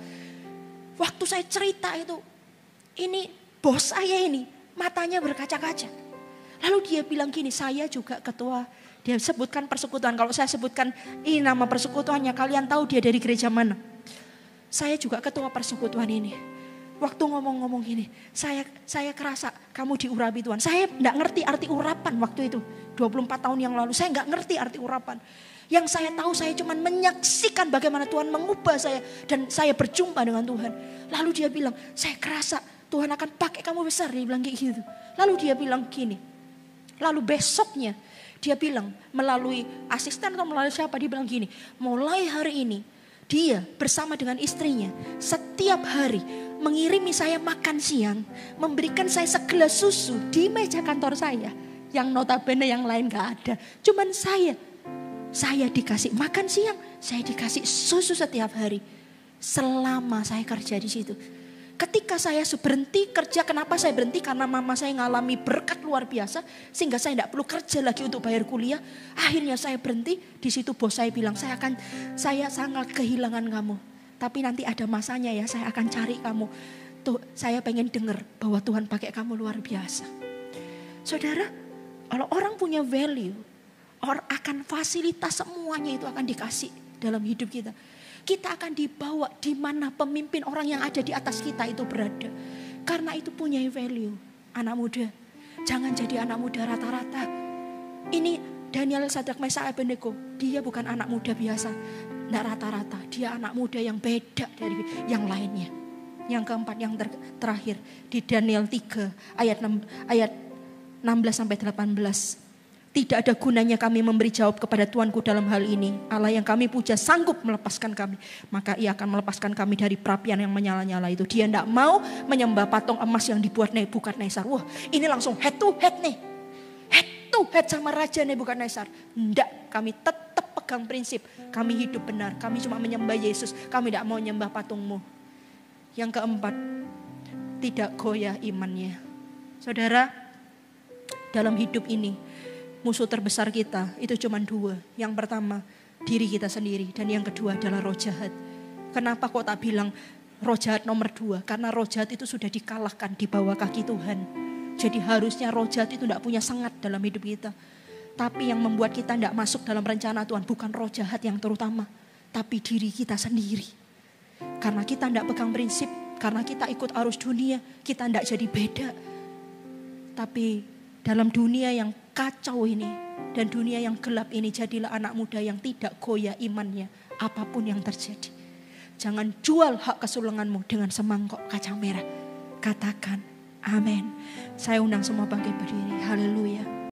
Waktu saya cerita itu, ini bos saya ini matanya berkaca-kaca. Lalu dia bilang gini, saya juga ketua. Dia sebutkan persekutuan. Kalau saya sebutkan ini nama persekutuannya, kalian tahu dia dari gereja mana. Saya juga ketua persekutuan ini. Waktu ngomong-ngomong gini, saya kerasa kamu diurapi Tuhan. Saya enggak ngerti arti urapan waktu itu. 24 tahun yang lalu saya enggak ngerti arti urapan. Yang saya tahu saya cuma menyaksikan bagaimana Tuhan mengubah saya. Dan saya berjumpa dengan Tuhan. Lalu dia bilang, saya kerasa Tuhan akan pakai kamu besar. Dia bilang kayak gitu. Lalu dia bilang gini. Lalu besoknya dia bilang melalui asisten atau melalui siapa, dia bilang gini, mulai hari ini dia bersama dengan istrinya setiap hari mengirimi saya makan siang, memberikan saya segelas susu di meja kantor saya. Yang notabene yang lain gak ada. Cuman saya dikasih makan siang, saya dikasih susu setiap hari. Selama saya kerja di situ. Ketika saya berhenti kerja, kenapa saya berhenti? Karena mama saya ngalami berkat luar biasa. Sehingga saya tidak perlu kerja lagi untuk bayar kuliah. Akhirnya saya berhenti. Di situ bos saya bilang, saya sangat kehilangan kamu. Tapi nanti ada masanya ya, saya akan cari kamu. Tuh, saya pengen dengar bahwa Tuhan pakai kamu luar biasa. Saudara, kalau orang punya value, orang akan fasilitas semuanya itu akan dikasih dalam hidup kita. Kita akan dibawa di mana pemimpin orang yang ada di atas kita itu berada. Karena itu punya value. Anak muda, jangan jadi anak muda rata-rata. Ini Daniel, Sadrak, Mesak, Abednego, dia bukan anak muda biasa. Tidak rata-rata, dia anak muda yang beda dari yang lainnya. Yang keempat, yang terakhir di Daniel 3 ayat 16 sampai 18. Tidak ada gunanya kami memberi jawab kepada Tuanku dalam hal ini. Allah yang kami puja sanggup melepaskan kami. Maka ia akan melepaskan kami dari perapian yang menyala-nyala itu. Dia tidak mau menyembah patung emas yang dibuat Nebukadnezar. Wah, ini langsung head to head nih. Head to head sama Raja Nebukadnezar. Tidak, kami tetap pegang prinsip. Kami hidup benar. Kami cuma menyembah Yesus. Kami tidak mau menyembah patungmu. Yang keempat, tidak goyah imannya. Saudara, dalam hidup ini, musuh terbesar kita itu cuma 2. Yang pertama, diri kita sendiri. Dan yang kedua adalah roh jahat. Kenapa kok tak bilang roh jahat nomor 2? Karena roh jahat itu sudah dikalahkan di bawah kaki Tuhan. Jadi harusnya roh jahat itu tidak punya sengat dalam hidup kita. Tapi yang membuat kita tidak masuk dalam rencana Tuhan bukan roh jahat yang terutama. Tapi diri kita sendiri. Karena kita tidak pegang prinsip. Karena kita ikut arus dunia. Kita tidak jadi beda. Tapi dalam dunia yang kacau ini dan dunia yang gelap ini, jadilah anak muda yang tidak goyah imannya apapun yang terjadi. Jangan jual hak kesulunganmu dengan semangkok kacang merah. Katakan amin. Saya undang semua bangkit berdiri. Haleluya.